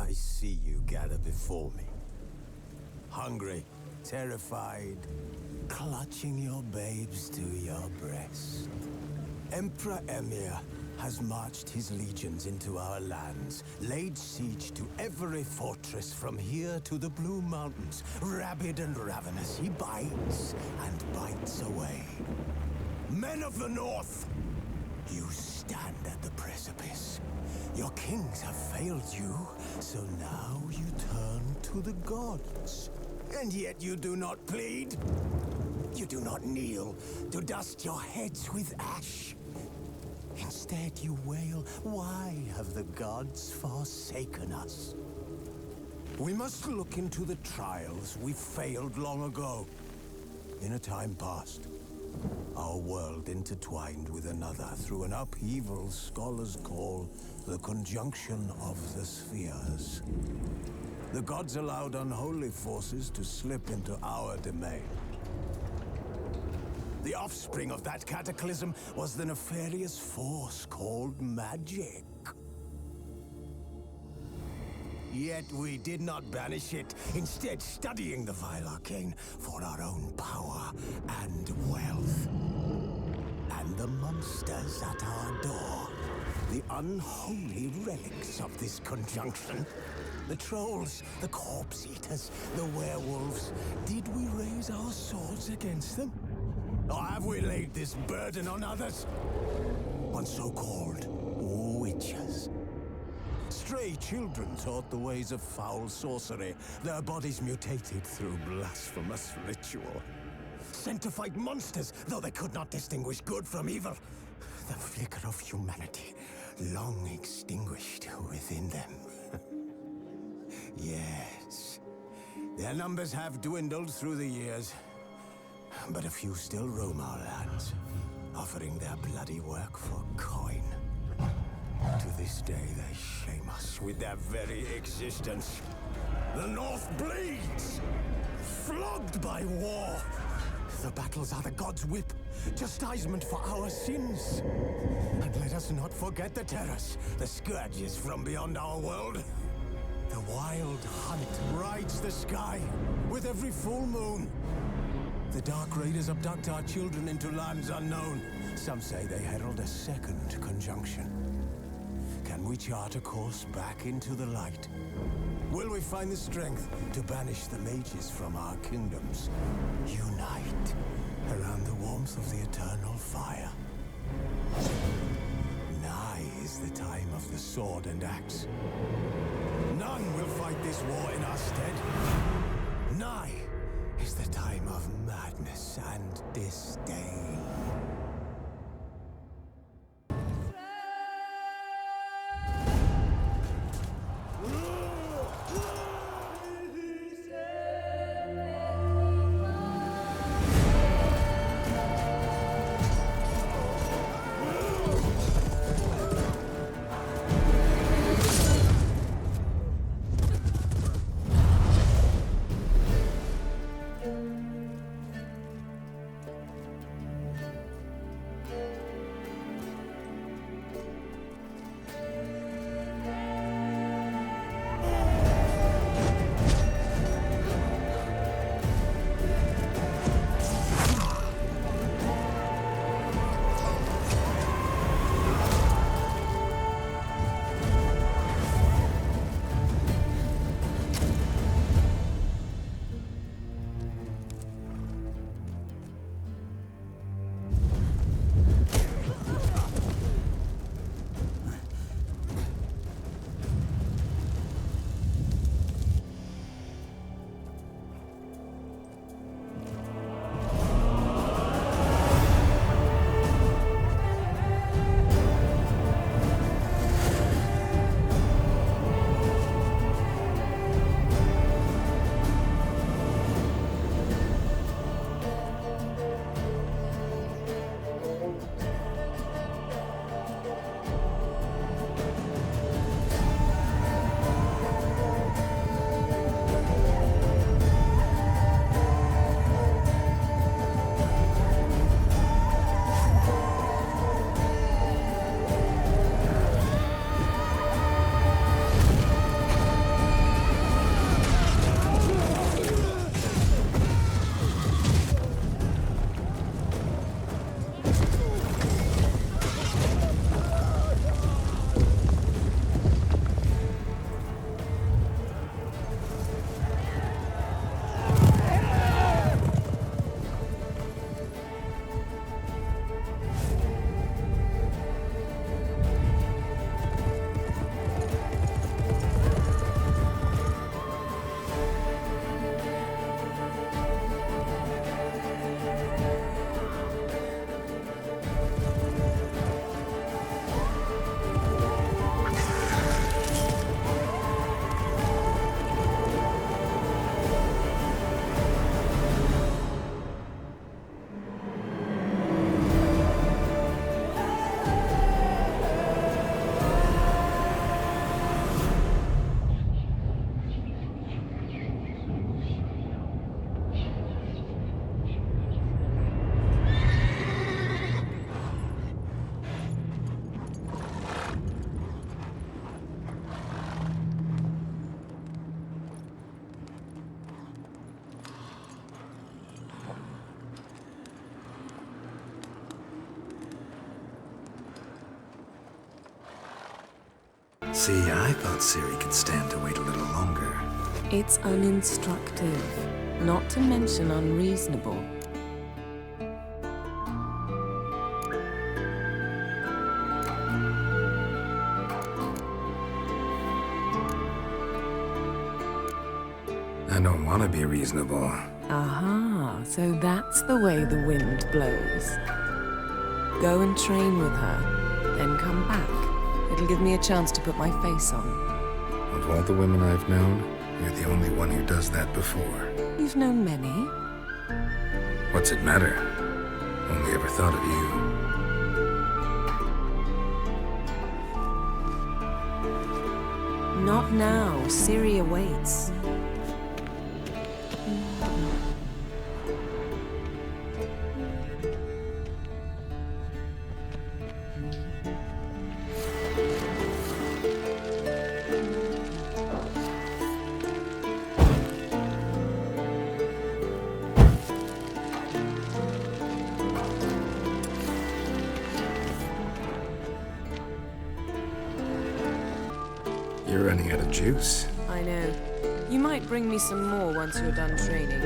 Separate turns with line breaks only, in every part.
I see you gather before me. Hungry, terrified, clutching your babes to your breast. Emperor Emhyr has marched his legions into our lands, laid siege to every fortress from here to the Blue Mountains. Rabid and ravenous, he bites and bites away. Men of the North, you stand at the precipice. Your kings have failed you, so now you turn to the gods. And yet you do not plead. You do not kneel to dust your heads with ash. Instead you wail, why have the gods forsaken us? We must look into the trials we failed long ago. In a time past, our world intertwined with another through an upheaval scholars call the conjunction of the spheres. The gods allowed unholy forces to slip into our domain. The offspring of that cataclysm was the nefarious force called magic. Yet we did not banish it, instead studying the vile arcane for our own power and wealth. And the monsters at our door, the unholy relics of this conjunction. The trolls, the corpse eaters, the werewolves. Did we raise our swords against them? Or have we laid this burden on others? On so-called witches. Stray children taught the ways of foul sorcery, their bodies mutated through blasphemous ritual. Sent to fight monsters, though they could not distinguish good from evil. The flicker of humanity, long extinguished within them. Yes, their numbers have dwindled through the years. But a few still roam our lands, offering their bloody work for coin. To this day, they shame us with their very existence. The North bleeds, flogged by war. The battles are the gods' whip, chastisement for our sins. And let us not forget the terrors, the scourges from beyond our world. The wild hunt rides the sky with every full moon. The Dark Raiders abduct our children into lands unknown. Some say they herald a second conjunction. Can we chart a course back into the light? Will we find the strength to banish the mages from our kingdoms? Unite around the warmth of the eternal fire. Nigh is the time of the sword and axe. None will fight this war in our stead. Nigh is the time of madness and disdain.
See, I thought Ciri could stand to wait a little longer.
It's uninstructive, not to mention unreasonable.
I don't want to be reasonable.
Aha, so that's the way the wind blows. Go and train with her, then come back. It'll give me a chance to put my face on.
Of all the women I've known, you're the only one who does that before.
You've known many.
What's it matter? Only ever thought of you.
Not now. Ciri awaits.
You're running out of juice.
I know. You might bring me some more once you're done training.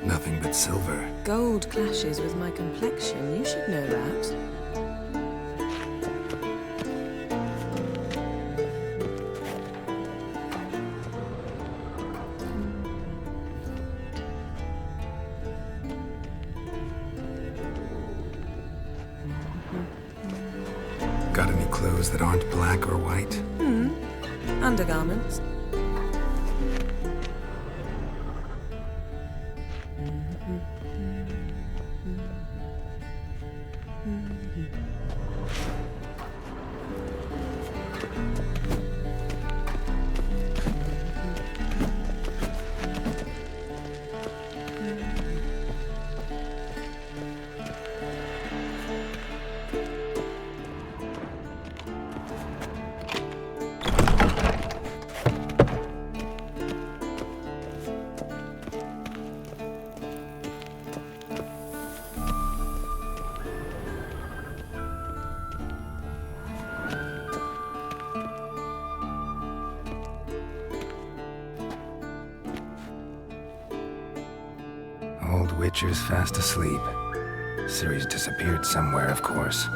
Nothing but silver.
Gold clashes with my complexion. You should know that.
Got any clothes that aren't black or white?
Undergarments.
Old Witcher's fast asleep. Ciri's disappeared somewhere, of course.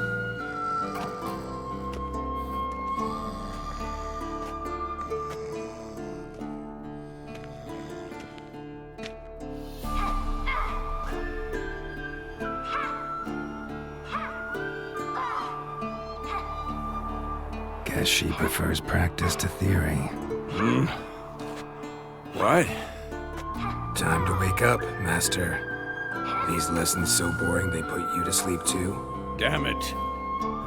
Guess she prefers practice to theory.
What?
Time to wake up, Master. These lessons so boring they put you to sleep too?
Damn it.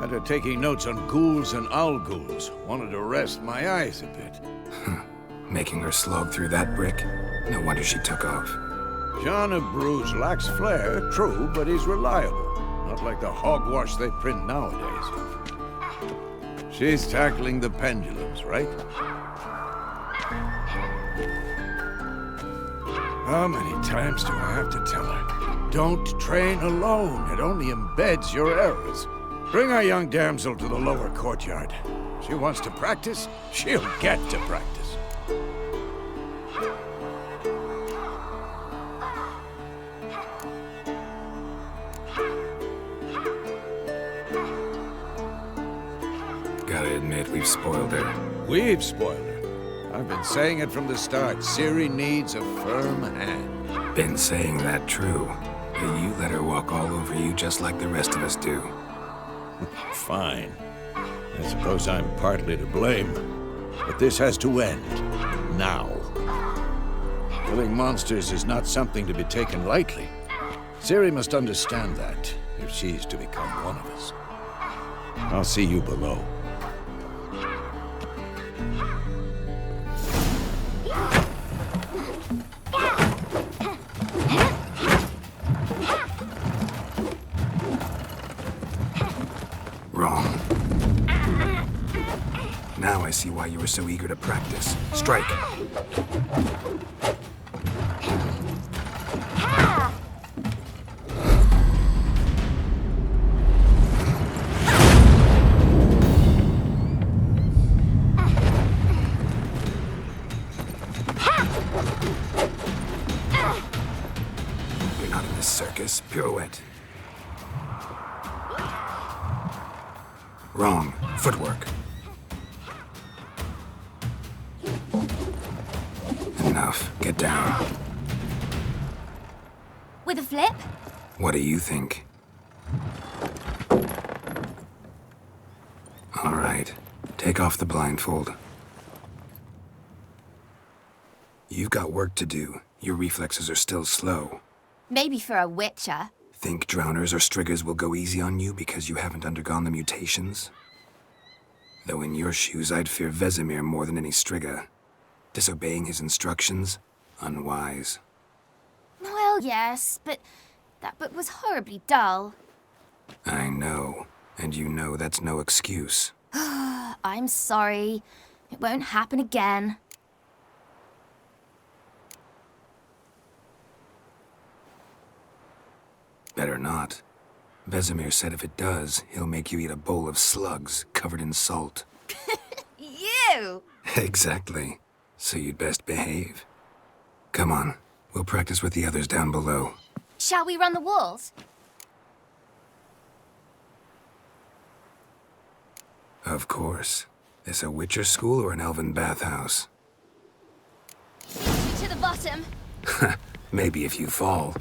After taking notes on ghouls and owl ghouls, wanted to rest my eyes a bit.
Making her slog through that brick? No wonder she took off.
John of Bruges lacks flair, true, but he's reliable. Not like the hogwash they print nowadays. She's tackling the pendulums, right? How many times do I have to tell her? Don't train alone. It only embeds your errors. Bring our young damsel to the lower courtyard. She wants to practice, she'll get to practice.
Gotta admit, we've spoiled her.
We've spoiled her. I've been saying it from the start. Ciri needs a firm hand.
Been saying that true. But you let her walk all over you just like the rest of us do.
Fine. I suppose I'm partly to blame. But this has to end. Now. Killing monsters is not something to be taken lightly. Ciri must understand that, if she's to become one of us. I'll see you below.
Wrong. Now I see why you were so eager to practice. Strike. You're not in this circus. Pirouette. Wrong. Footwork. Enough. Get down.
With a flip?
What do you think? All right. Take off the blindfold. You've got work to do. Your reflexes are still slow.
Maybe for a witcher.
Think drowners or striggers will go easy on you because you haven't undergone the mutations? Though in your shoes, I'd fear Vesemir more than any strigger. Disobeying his instructions? Unwise.
Well, yes, but that book was horribly dull.
I know. And you know that's no excuse.
I'm sorry. It won't happen again.
Better not. Vesemir said if it does, he'll make you eat a bowl of slugs covered in salt.
You!
Exactly. So you'd best behave. Come on. We'll practice with the others down below.
Shall we run the walls?
Of course. This a Witcher school or an elven bathhouse?
To the bottom.
Maybe if you fall.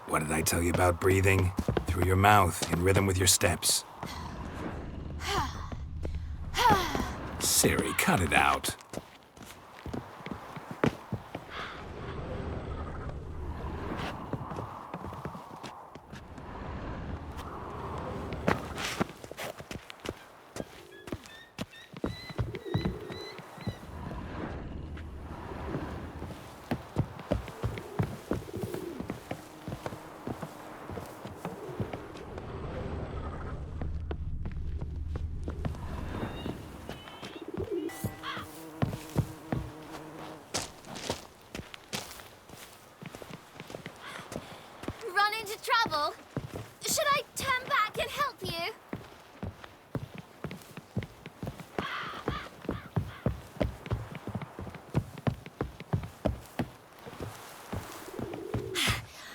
What did I tell you about breathing? Through your mouth, in rhythm with your steps. Siri, cut it out.
Run into trouble? Should I turn back and help you?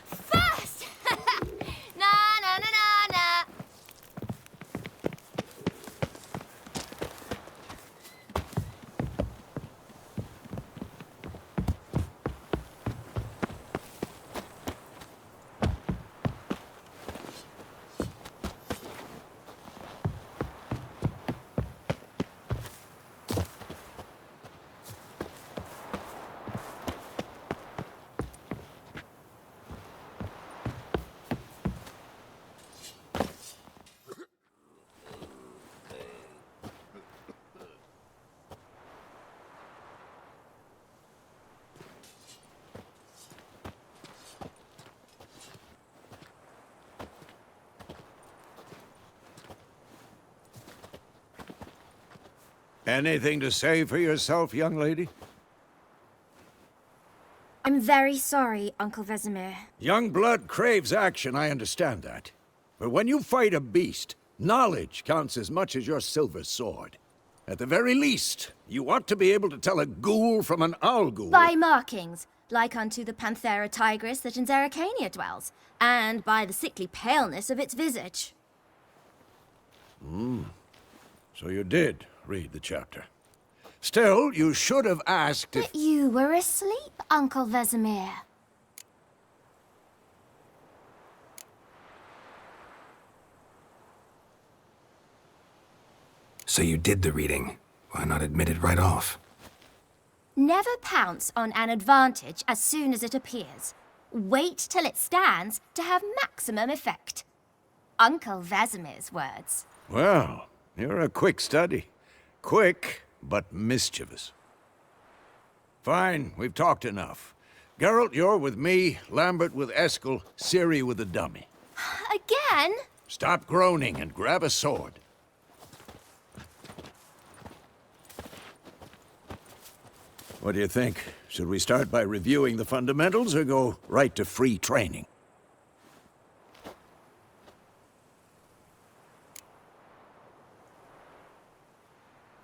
First! Na na na na na.
Anything to say for yourself, young lady?
I'm very sorry, Uncle Vesemir.
Young blood craves action, I understand that. But when you fight a beast, knowledge counts as much as your silver sword. At the very least, you ought to be able to tell a ghoul from an owl ghoul.
By markings, like unto the Panthera tigris that in Zerrikania dwells, and by the sickly paleness of its visage.
So you did read the chapter. Still, you should have asked if...
But you were asleep, Uncle Vesemir.
So you did the reading. Why not admit it right off?
Never pounce on an advantage as soon as it appears. Wait till it stands to have maximum effect. Uncle Vesemir's words.
Well, you're a quick study. Quick, but mischievous. Fine, we've talked enough. Geralt, you're with me, Lambert with Eskel, Ciri with the dummy.
Again?
Stop groaning and grab a sword. What do you think? Should we start by reviewing the fundamentals or go right to free training?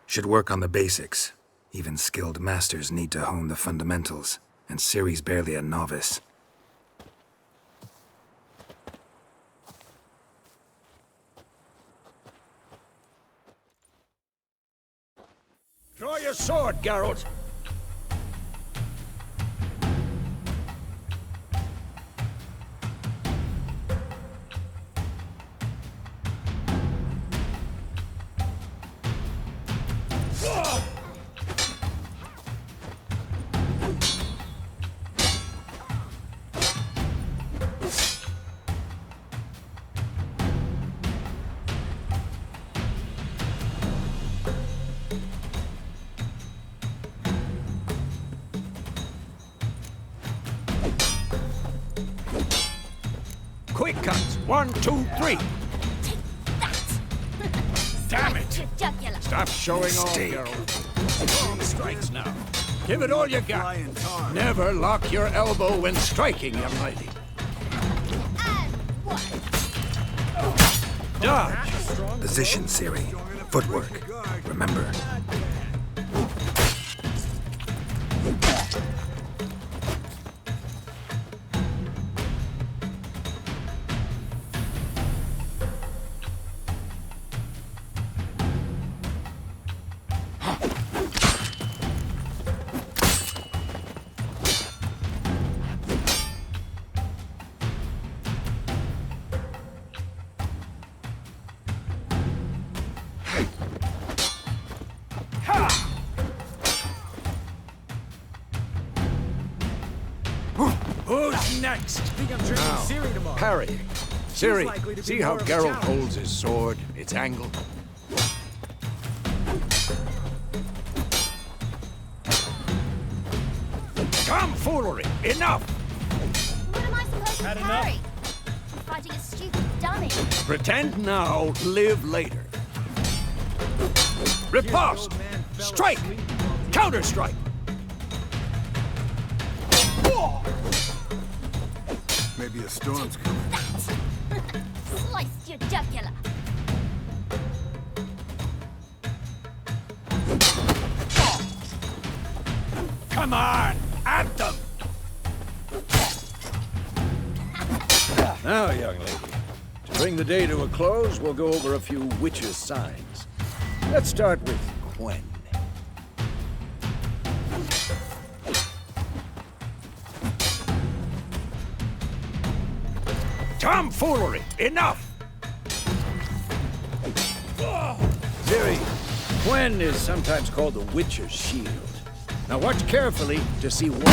Should work on the basics. Even skilled masters need to hone the fundamentals, and Ciri's barely a novice.
Draw your sword, Geralt! Quick cuts! 1, 2, 3!
Take that!
Damn
Slice
it!
your jugular.
Stop showing off,
Mistake.
Geralt. Strong strikes now. Give it all you got. Never lock your elbow when striking, young lady.
And one.
Dodge!
Position, Ciri. Footwork. Remember.
Who's next?
Think I'm training Ciri tomorrow.
Parrying.
likely to
Ciri,
be
see how
more of a
Geralt
challenge.
holds his sword? It's angled. Tomfoolery! Enough!
What am I supposed to
Had
carry? I'm fighting a stupid dummy.
Pretend now, live later. Riposte!
Old man fell
Strike!
asleep.
Counter-strike!
Maybe a storm's coming.
That! Sliced your jugular.
Come on! At them! Now, young lady, to bring the day to a close, we'll go over a few witches' signs. Let's start with Quen. Tomfoolery! Enough! Ciri, Quen is sometimes called the Witcher's Shield. Now watch carefully to see what...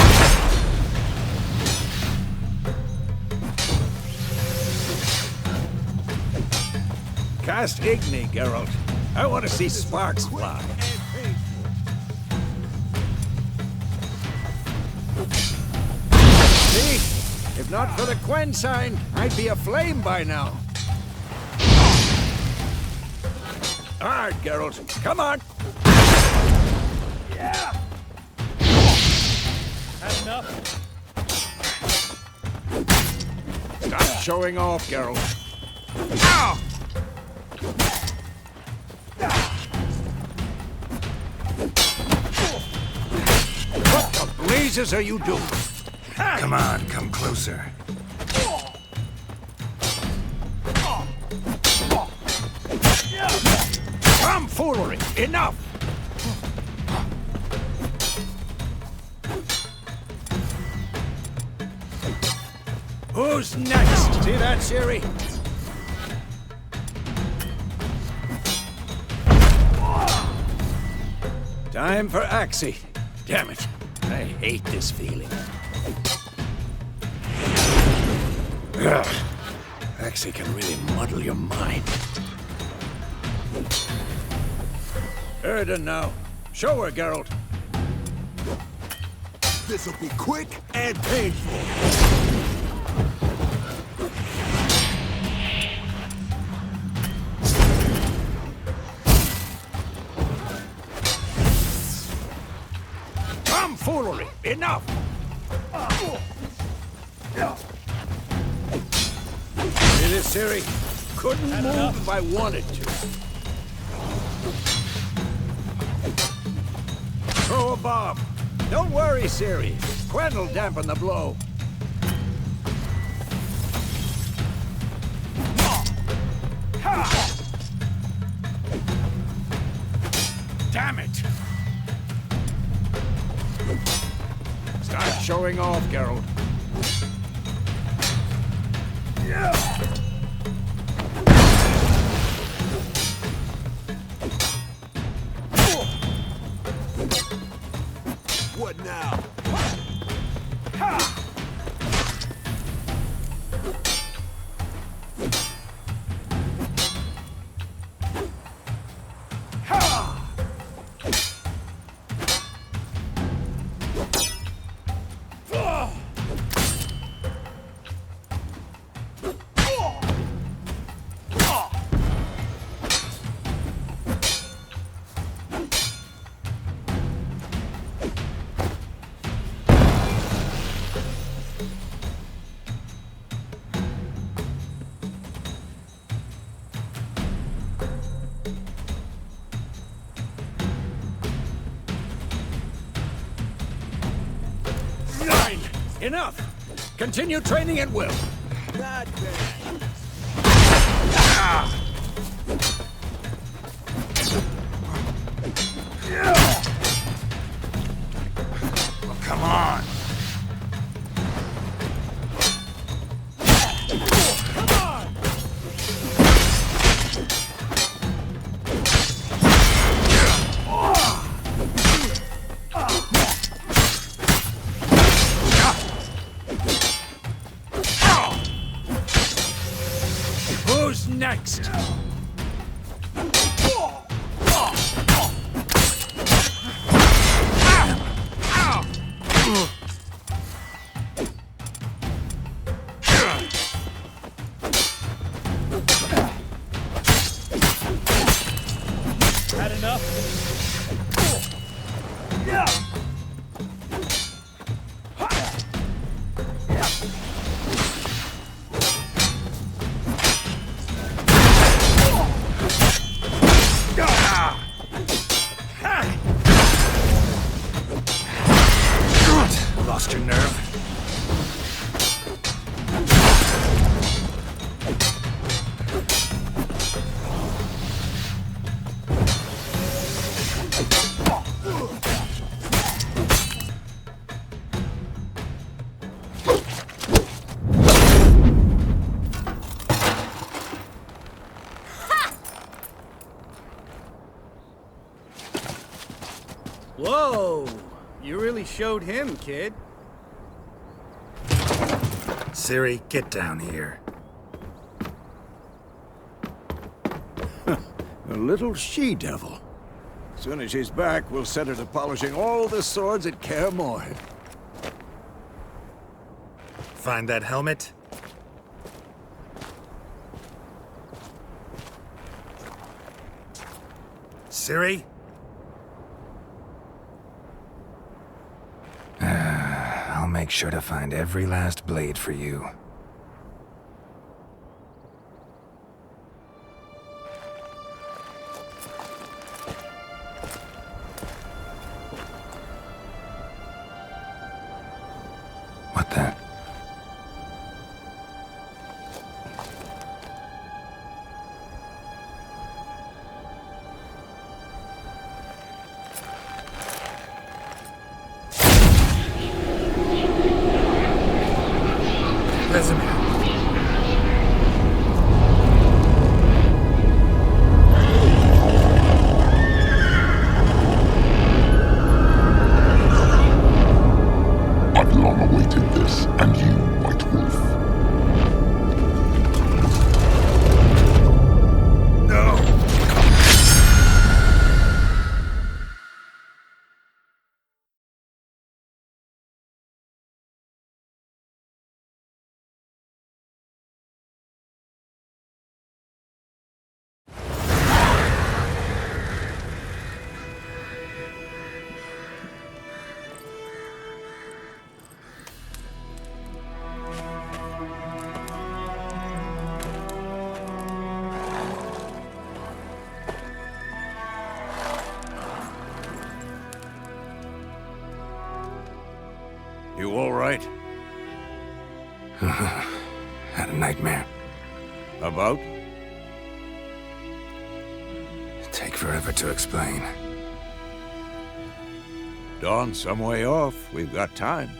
Cast Igni, Geralt. I want to see sparks fly. See? If not for the Quen sign, I'd be aflame by now. All right, Geralt. Come on.
Had enough?
Stop showing off, Geralt. Ow! What the blazes are you doing?
Come on, come closer.
Tomfoolery! Enough! Who's next? See that, Ciri? Time for Axii. Damn it. I hate this feeling. Ugh. Actually can really muddle your mind. Erden now. Show her, Geralt.
This'll be quick and painful.
Tomfoolery! Enough! See this, Ciri? Couldn't move if I wanted to. Throw a bomb. Don't worry, Ciri. Quen will dampen the blow. Damn it! Start showing off, Geralt.
What now?
Enough! Continue training at will.
Not bad.
Well, come on. Who's next?
Had enough?
Lost your nerve?
Whoa! You really showed him, kid.
Ciri, get down here.
A little she-devil. As soon as she's back, we'll set her to polishing all the swords at Kaer Morhen.
Find that helmet? Ciri? I'll make sure to find every last blade for you. What the? Vesemir. Had a nightmare.
About?
Take forever to explain.
Dawn's some way off. We've got time.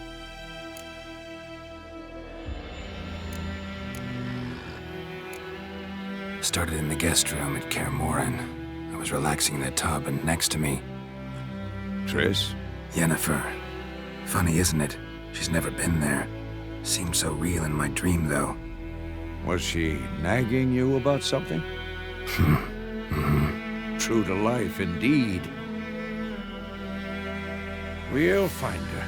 Started in the guest room at Kaer Morhen. I was relaxing in the tub, and next to me,
Triss?
Yennefer. Funny, isn't it? She's never been there. Seemed so real in my dream, though.
Was she nagging you about something? True to life, indeed. We'll find her.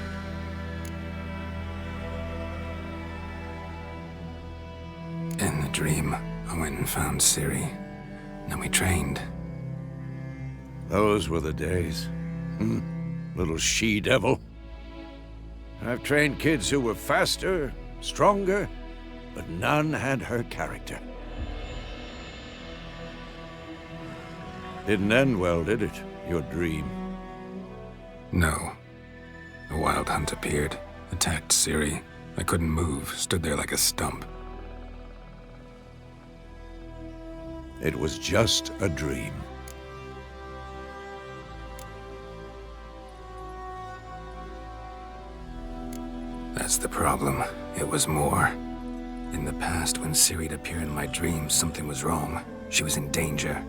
In the dream, I went and found Ciri. Then we trained.
Those were the days. Little she-devil. I've trained kids who were faster, stronger, but none had her character. Didn't end well, did it? Your dream?
No. The Wild Hunt appeared, attacked Ciri. I couldn't move, stood there like a stump.
It was just a dream.
That's the problem. It was more. In the past, when Ciri'd appear in my dreams, something was wrong. She was in danger.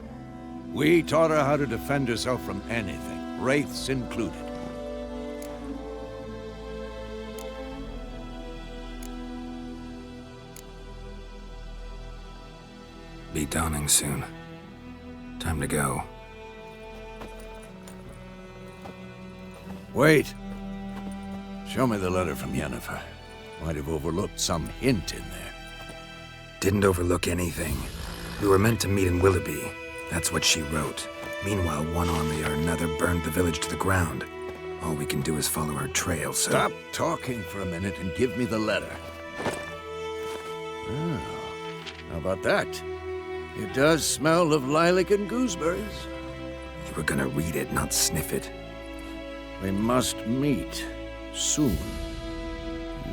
We taught her how to defend herself from anything, wraiths included.
Be dawning soon. Time to go.
Wait. Show me the letter from Yennefer. Might have overlooked some hint in there.
Didn't overlook anything. We were meant to meet in Willoughby. That's what she wrote. Meanwhile, one army or another burned the village to the ground. All we can do is follow her trail, so...
Stop talking for a minute and give me the letter. Oh, how about that? It does smell of lilac and gooseberries.
You were gonna read it, not sniff it.
We must meet soon.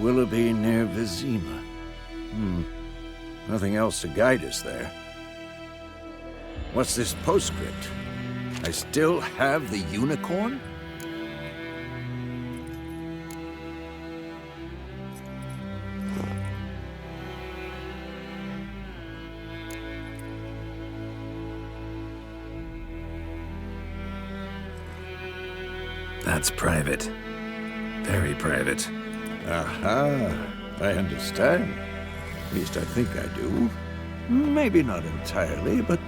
Willoughby near Vizima. Nothing else to guide us there. What's this postscript? I still have the unicorn?
That's private. Very private.
Aha, I understand. At least I think I do. Maybe not entirely, but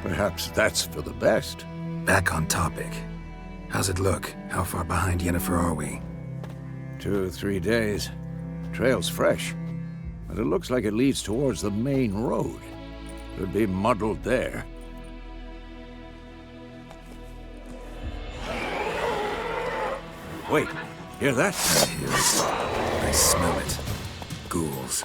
perhaps that's for the best.
Back on topic. How's it look? How far behind Yennefer are we?
2 or 3 days. Trail's fresh, but it looks like it leads towards the main road. Could be muddled there. Wait, hear that?
Yes. I smell it. Ghouls.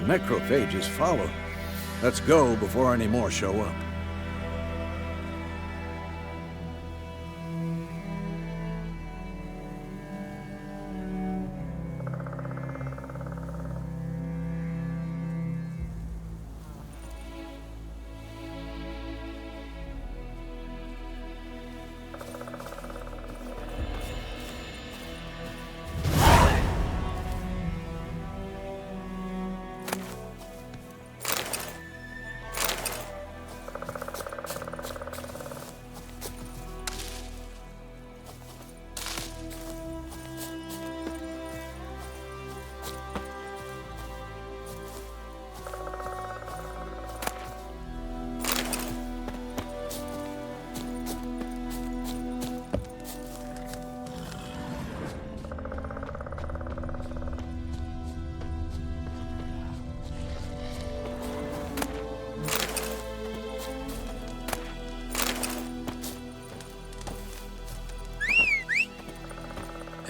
Necrophages follow. Let's go before any more show up.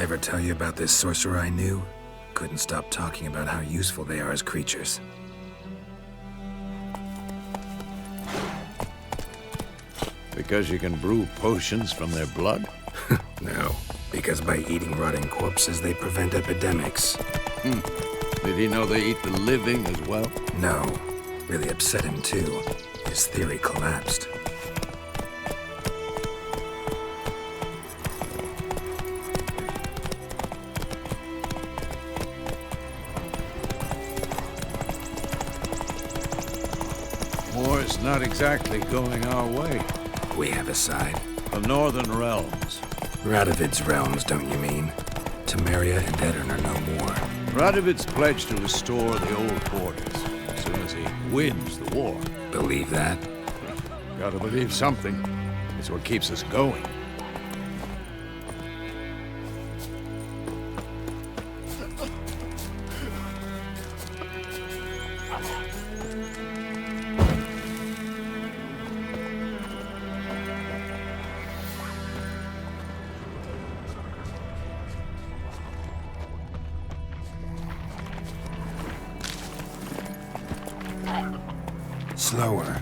Ever tell you about this sorcerer I knew? Couldn't stop talking about how useful they are as creatures.
Because you can brew potions from their blood?
No, because by eating rotting corpses, they prevent epidemics.
Did he know they eat the living as well?
No, really upset him too. His theory collapsed.
War's not exactly going our way.
We have a side.
The Northern Realms.
Radovid's realms, don't you mean? Temeria and Edirn are no more.
Radovid's pledged to restore the old borders as soon as he wins the war.
Believe that?
Gotta believe something. It's what keeps us going.
Slower.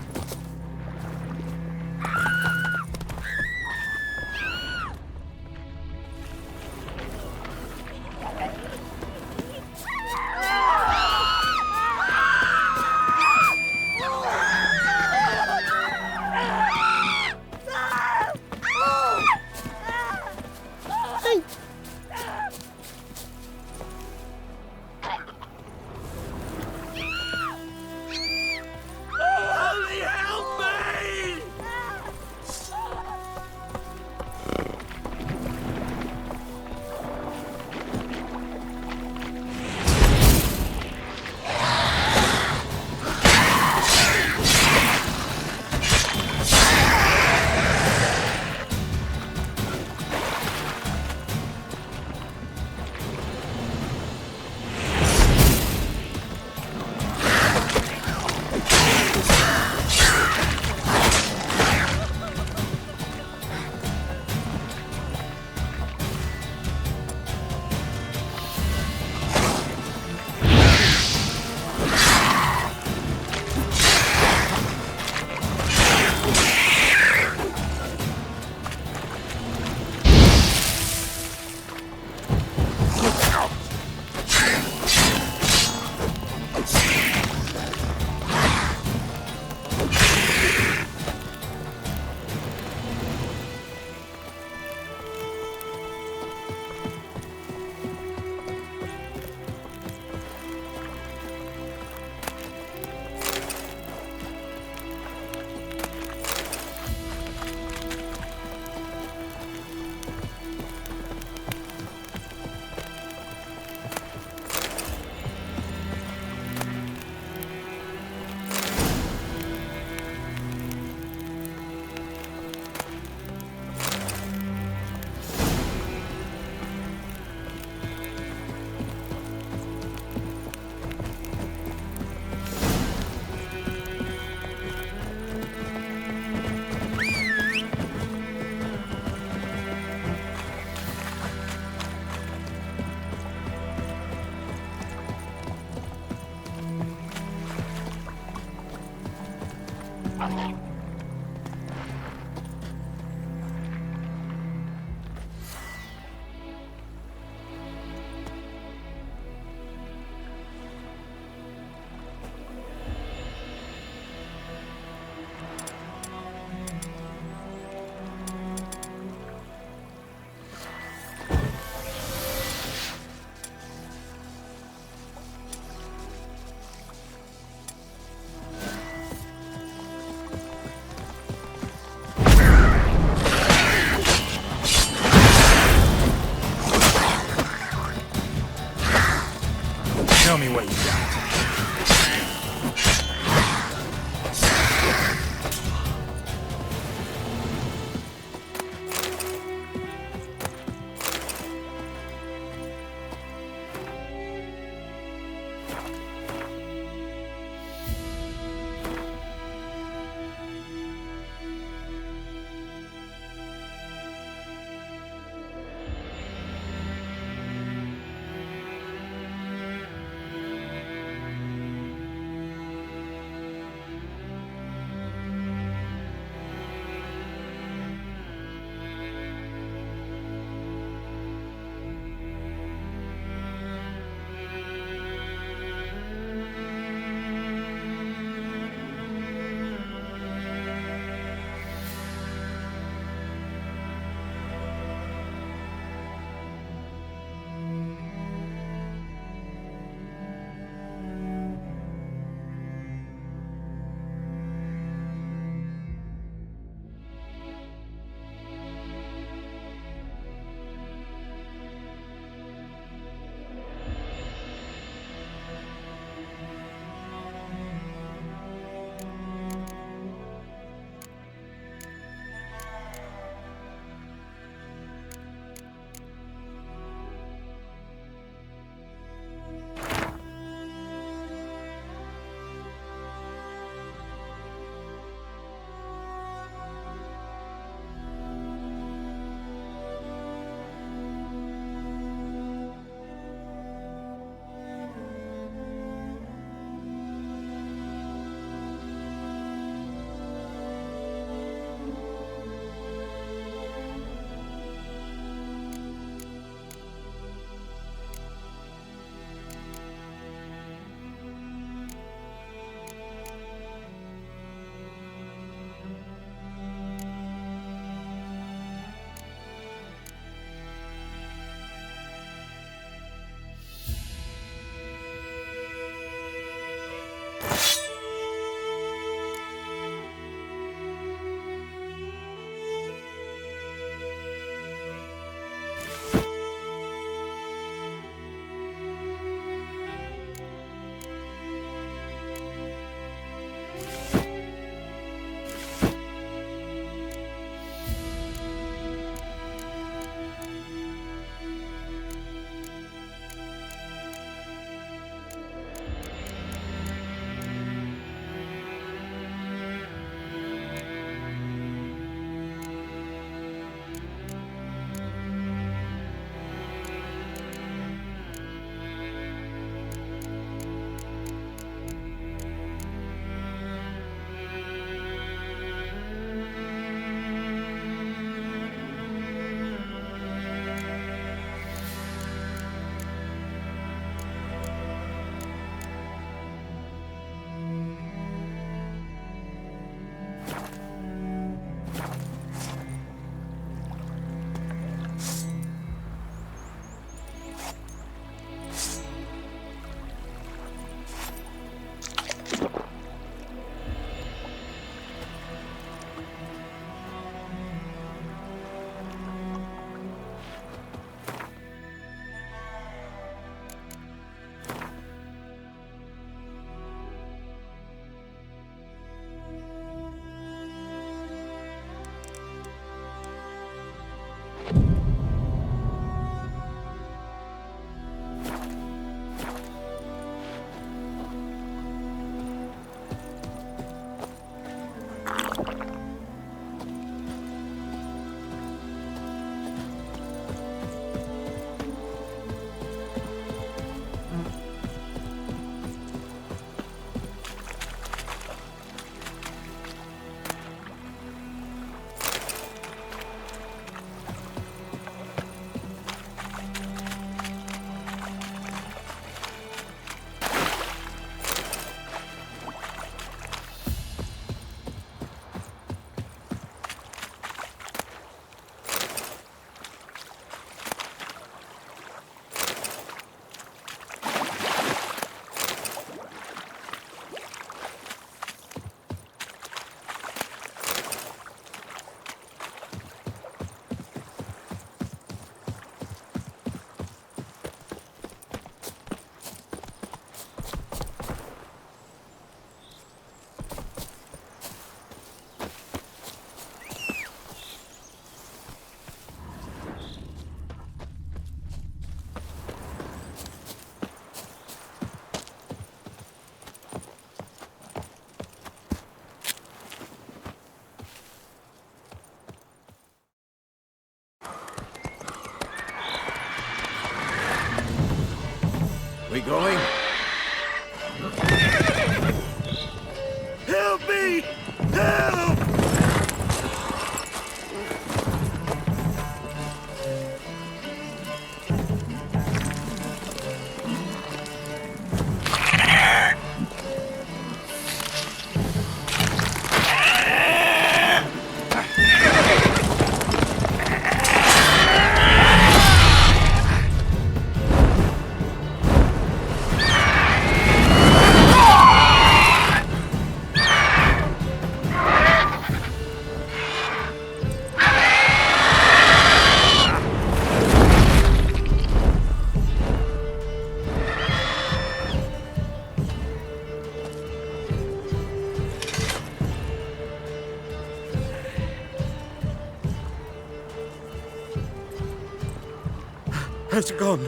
Has it gone?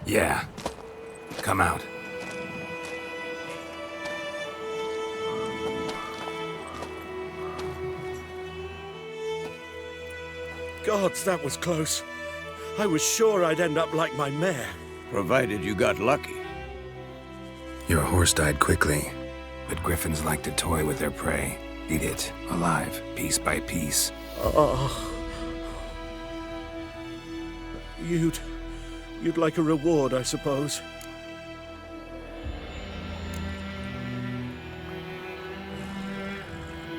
Yeah. Come out.
Gods, that was close. I was sure I'd end up like my mare.
Provided you got lucky.
Your horse died quickly, but griffins like to toy with their prey. Eat it, alive, piece by piece.
Oh. You'd like a reward, I suppose.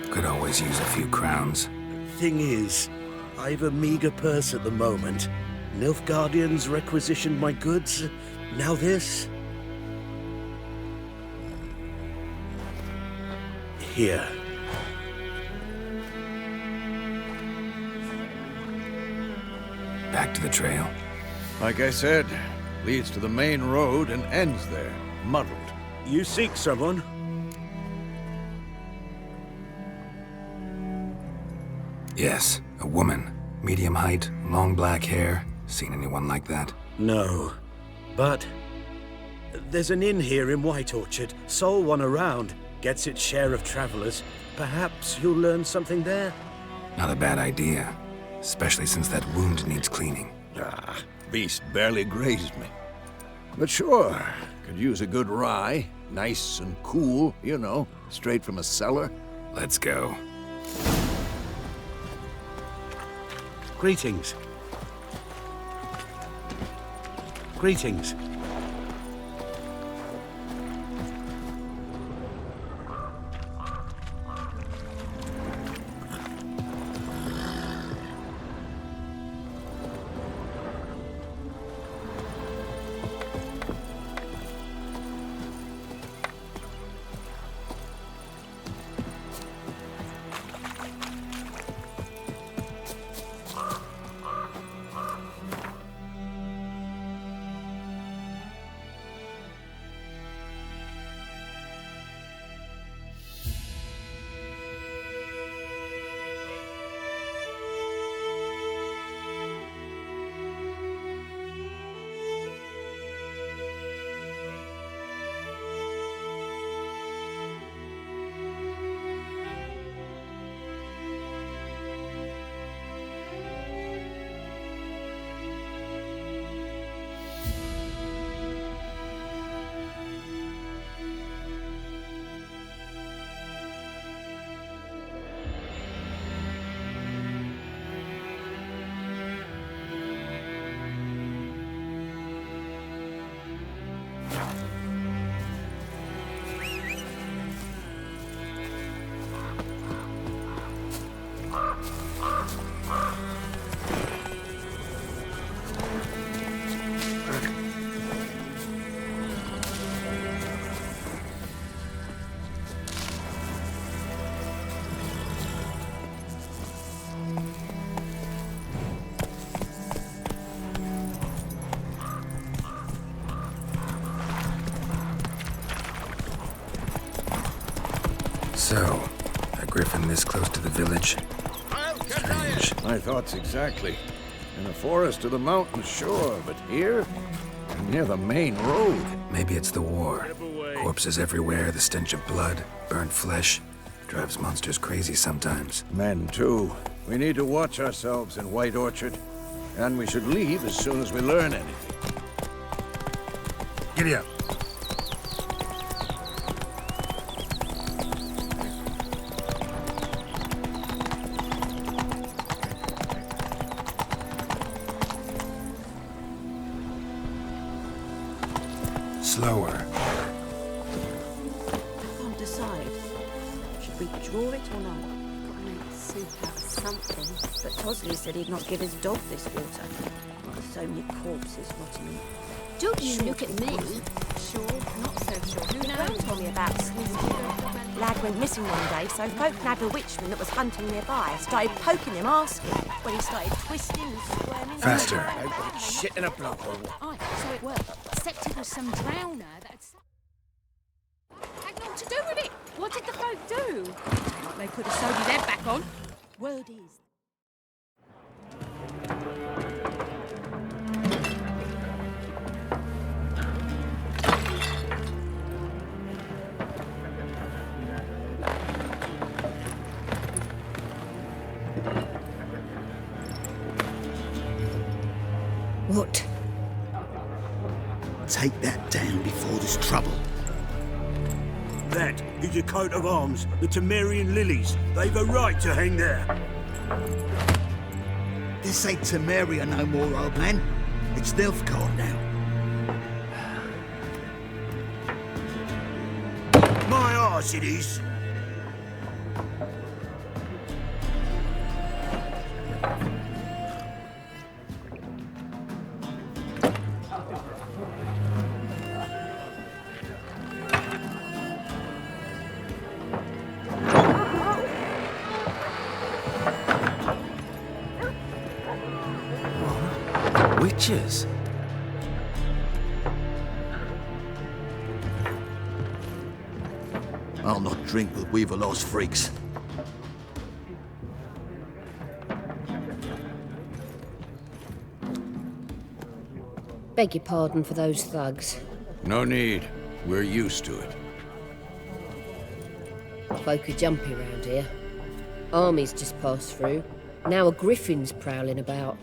Could always use a few crowns.
Thing is, I've a meager purse at the moment. Nilfgaardians requisitioned my goods. Now this. Here.
Back to the trail.
Like I said, leads to the main road and ends there, muddled.
You seek someone?
Yes, a woman. Medium height, long black hair. Seen anyone like that?
No. But there's an inn here in White Orchard. Sole one around. Gets its share of travelers. Perhaps you'll learn something there?
Not a bad idea. Especially since that wound needs cleaning.
Ah, beast barely grazed me. But sure, could use a good rye. Nice and cool, you know, straight from a cellar.
Let's go.
Greetings. Greetings.
So, a griffin this close to the village? Strange.
My thoughts exactly. In the forest or the mountains, sure, but here? Near the main road.
Maybe it's the war. Corpses everywhere, the stench of blood, burnt flesh. Drives monsters crazy sometimes.
Men, too. We need to watch ourselves in White Orchard. And we should leave as soon as we learn anything.
Giddy up. Slower.
I can't decide. Should we draw it or not? Got to make soup out of something. But Tosley said he'd not give his dog this water. There's so many corpses rotting in.
Don't you look at me.
Sure, not so sure. Who knows? Graham told me about Sneaky. Lad went missing one day, so folk nabbed a witchman that was hunting nearby. Started poking him, asking. When he started twisting and squirming.
Faster.
Shit in a block hole.
Aye, so it worked. Except it was some drowner that had nothing to do with it. What did the folk do? Like they could have sewed his head back on. Word is.
What?
Take that down before there's trouble.
That is a coat of arms, the Temerian lilies. They've a right to hang there.
This ain't Temeria no more, old man. It's Nilfgaard now.
My arse it is.
Witches?
I'll not drink with Weaverlaw's freaks.
Beg your pardon for those thugs.
No need. We're used to it.
Folk are jumpy round here. Armies just passed through. Now a griffin's prowling about.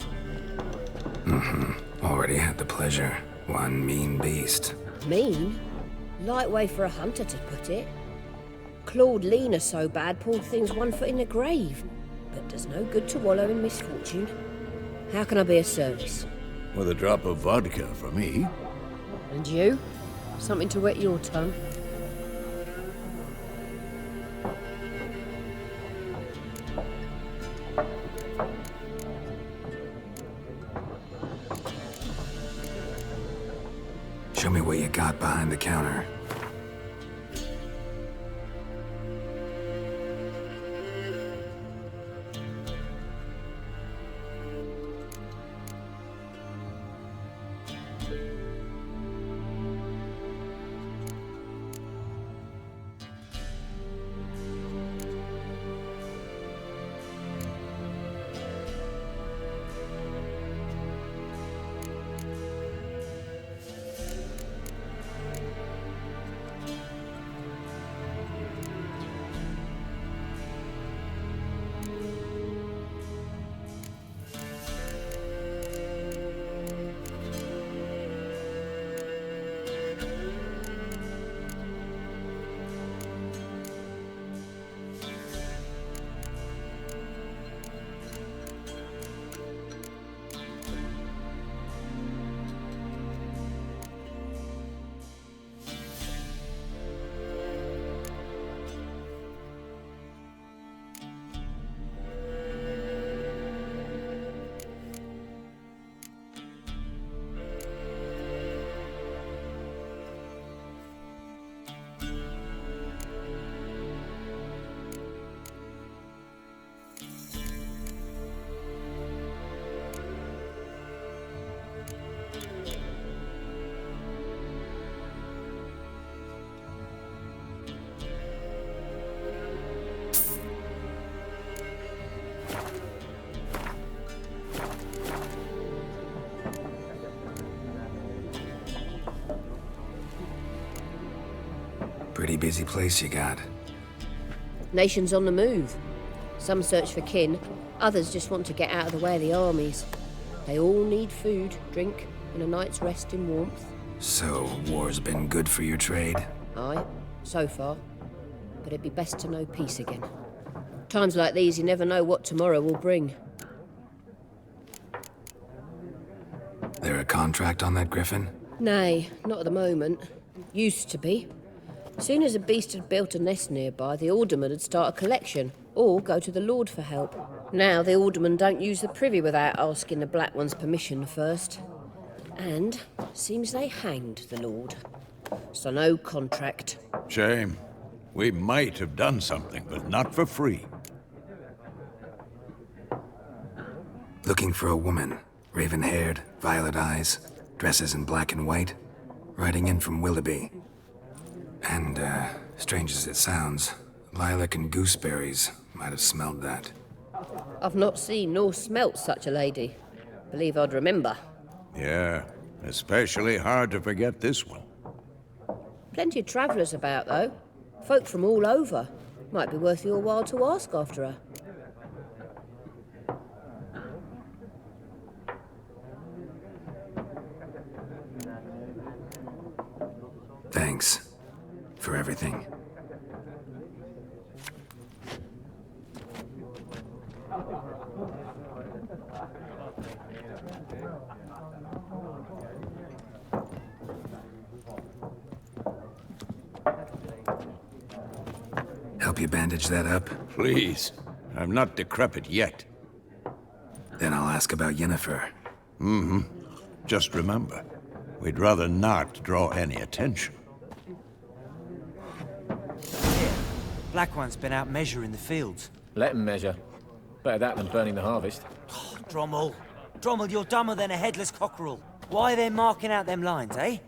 Already had the pleasure. One mean beast.
Mean? Light way for a hunter to put it. Clawed Lena so bad, poor thing's 1 foot in the grave. But does no good to wallow in misfortune. How can I be of service?
With a drop of vodka for me.
And you? Something to wet your tongue?
Show me what you got behind the counter. Pretty busy place you got.
Nations on the move. Some search for kin, others just want to get out of the way of the armies. They all need food, drink, and a night's rest in warmth.
So, war's been good for your trade?
Aye, so far. But it'd be best to know peace again. Times like these, you never know what tomorrow will bring.
There a contract on that griffin?
Nay, not at the moment. Used to be. Soon as a beast had built a nest nearby, the alderman would start a collection, or go to the Lord for help. Now the aldermen don't use the privy without asking the Black One's permission first. And seems they hanged the Lord. So no contract.
Shame. We might have done something, but not for free.
Looking for a woman. Raven-haired, violet eyes, dresses in black and white. Riding in from Willoughby. And, strange as it sounds, lilac and gooseberries might have smelled that.
I've not seen nor smelt such a lady. Believe I'd remember.
Yeah, especially hard to forget this one.
Plenty of travellers about, though. Folk from all over. Might be worth your while to ask after her.
for everything. Help you bandage that up?
Please. I'm not decrepit yet.
Then I'll ask about Yennefer.
Mm-hmm. Just remember, we'd rather not draw any attention.
Black One's been out measuring the fields.
Let him measure. Better that than burning the harvest.
Oh, Drommel. Drommel, you're dumber than a headless cockerel. Why are they marking out them lines, eh?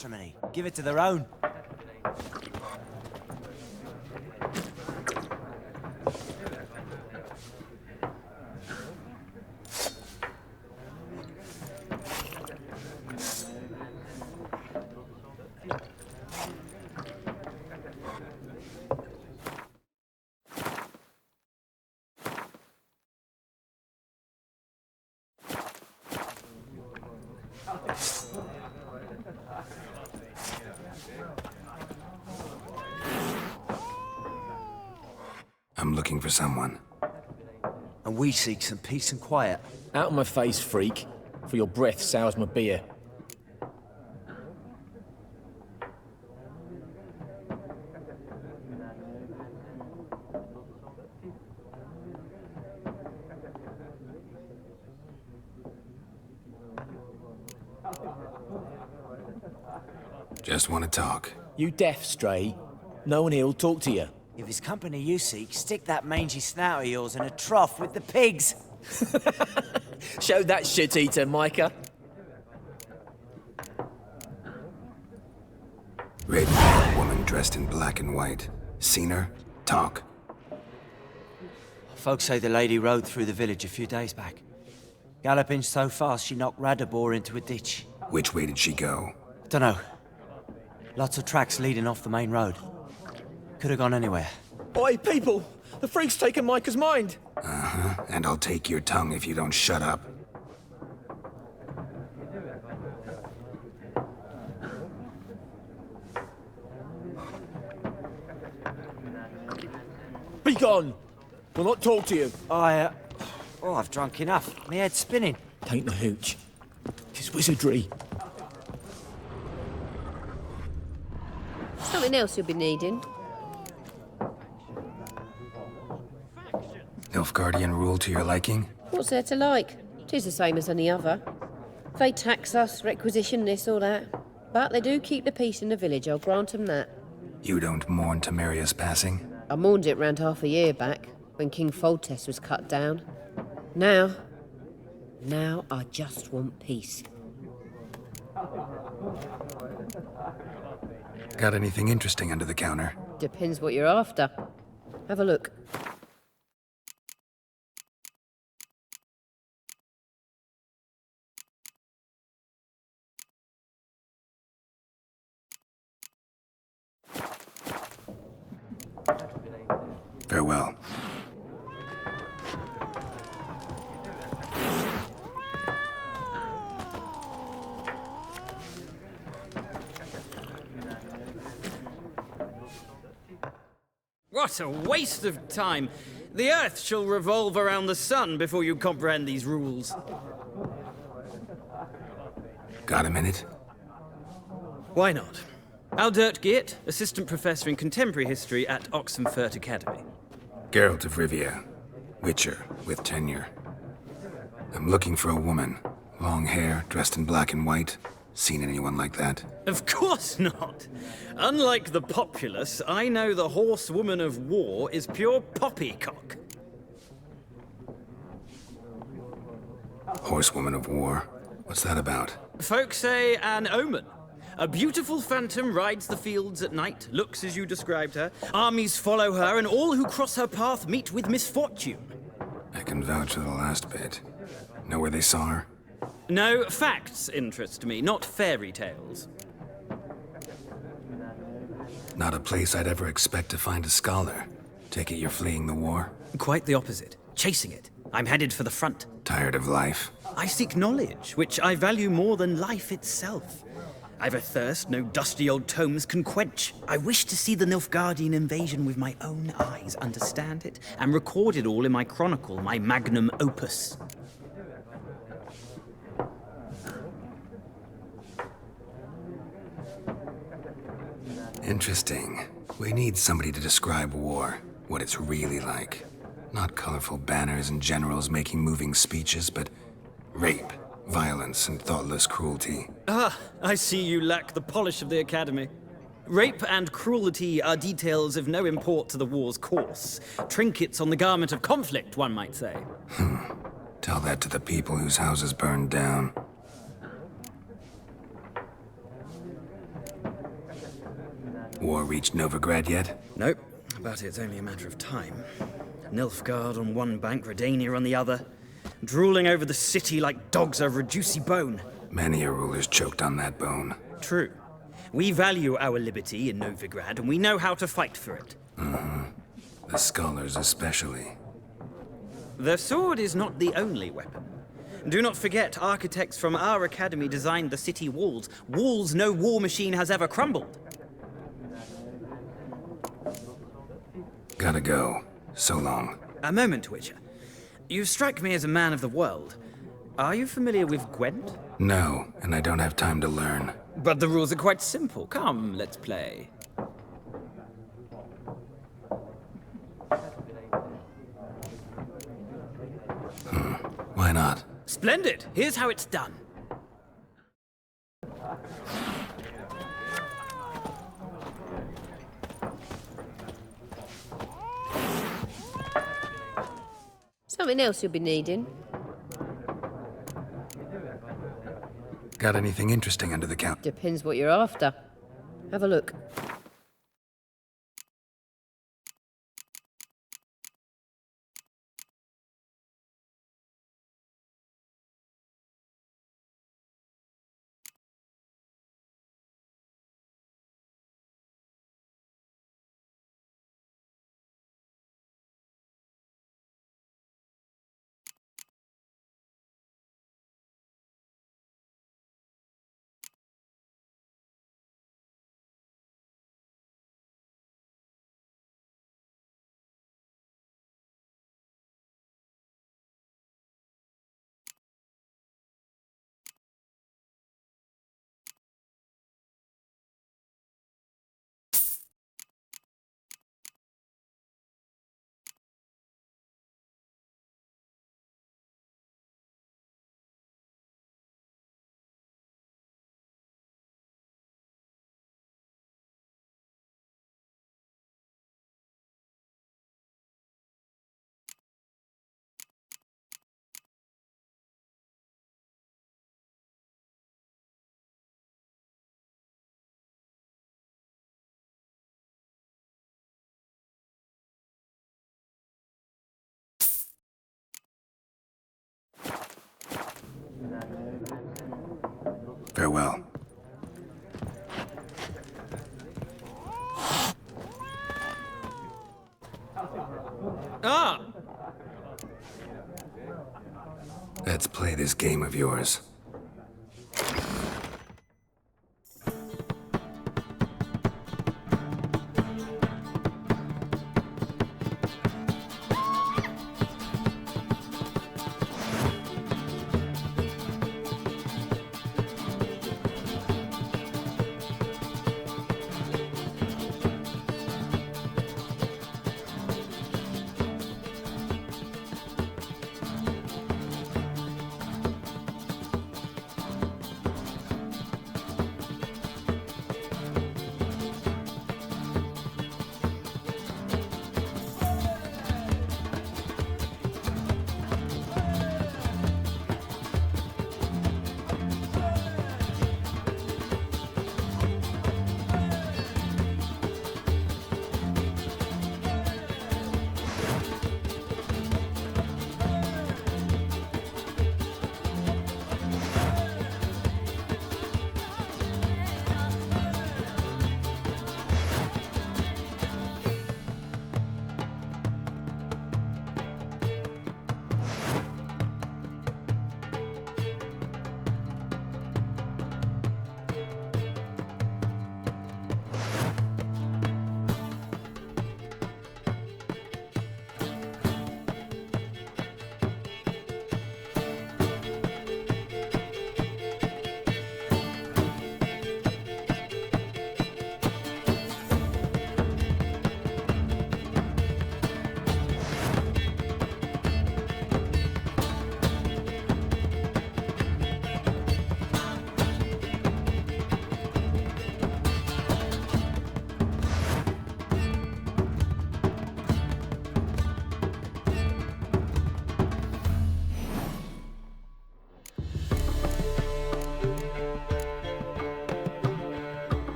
Patrimony. Give it to their own.
I'm looking for someone.
And we seek some peace and quiet.
Out of my face, freak. For your breath sours my beer.
Just want to talk.
You deaf, Stray? No one here'll talk to you.
If it's company you seek, stick that mangy snout of yours in a trough with the pigs.
Show that shit-eater, Micah.
Raven, woman dressed in black and white. Seen her? Talk.
Folks say the lady rode through the village a few days back. Galloping so fast she knocked Radabor into a ditch.
Which way did she go?
Dunno. Lots of tracks leading off the main road. Could have gone anywhere.
Oi, people! The freak's taken Micah's mind!
Uh-huh, and I'll take your tongue if you don't shut up.
Be gone! We'll not talk to you.
I've drunk enough. My head's spinning.
Tain't the hooch. It's wizardry.
Something else you'll be needing.
Nilfgaardian rule to your liking?
What's there to like? 'Tis the same as any other. They tax us, requisition this or that. But they do keep the peace in the village, I'll grant 'em that.
You don't mourn Temeria's passing?
I mourned it round half a year back, when King Foltest was cut down. Now I just want peace.
Got anything interesting under the counter?
Depends what you're after. Have a look.
Farewell.
What a waste of time! The Earth shall revolve around the sun before you comprehend these rules.
Got a minute?
Why not? Aldert Geert, Assistant Professor in Contemporary History at Oxenfurt Academy.
Geralt of Rivia. Witcher, with tenure. I'm looking for a woman. Long hair, dressed in black and white. Seen anyone like that?
Of course not! Unlike the populace, I know the horsewoman of war is pure poppycock.
Horsewoman of war? What's that about?
Folk say an omen. A beautiful phantom rides the fields at night, looks as you described her. Armies follow her, and all who cross her path meet with misfortune.
I can vouch for the last bit. Know where they saw her?
No, facts interest me, not fairy tales.
Not a place I'd ever expect to find a scholar. Take it you're fleeing the war?
Quite the opposite. Chasing it. I'm headed for the front.
Tired of life?
I seek knowledge, which I value more than life itself. I've a thirst no dusty old tomes can quench. I wish to see the Nilfgaardian invasion with my own eyes, understand it, and record it all in my chronicle, my magnum opus.
Interesting. We need somebody to describe war, what it's really like. Not colorful banners and generals making moving speeches, but rape, violence, and thoughtless cruelty.
Ah, I see you lack the polish of the Academy. Rape and cruelty are details of no import to the war's course. Trinkets on the garment of conflict, one might say.
Tell that to the people whose houses burned down. War reached Novigrad yet?
Nope, but it's only a matter of time. Nilfgaard on one bank, Redania on the other. Drooling over the city like dogs over a juicy bone.
Many a ruler's choked on that bone.
True. We value our liberty in Novigrad, and we know how to fight for it.
The scholars especially.
The sword is not the only weapon. Do not forget, architects from our academy designed the city walls. Walls no war machine has ever crumbled.
Gotta go. So long.
A moment, Witcher. You strike me as a man of the world. Are you familiar with Gwent?
No, and I don't have time to learn.
But the rules are quite simple. Come, let's play.
Why not?
Splendid! Here's how it's done.
Something else you'll be needing.
Got anything interesting under the counter?
Depends what you're after. Have a look.
Farewell.
Ah!
Let's play this game of yours.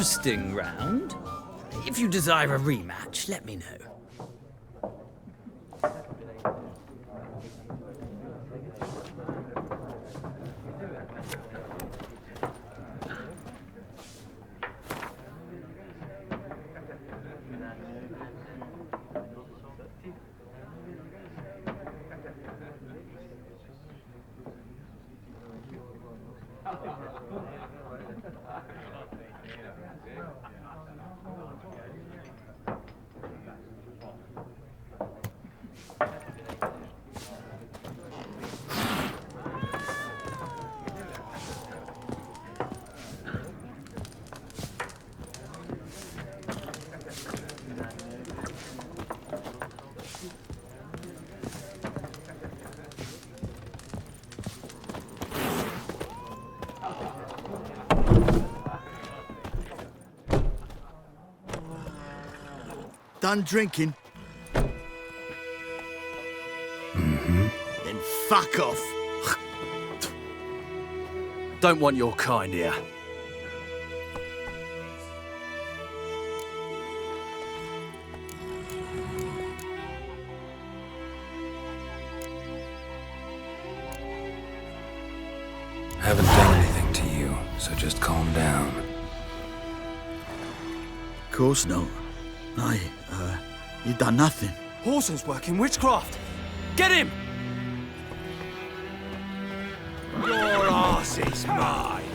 interesting round. If you desire a rematch, let me know.
Done drinking? Then fuck off.
Don't want your kind here.
Haven't done anything to you, so just calm down.
Of course not. You done nothing.
Horson's working witchcraft. Get him!
Your arse is mine.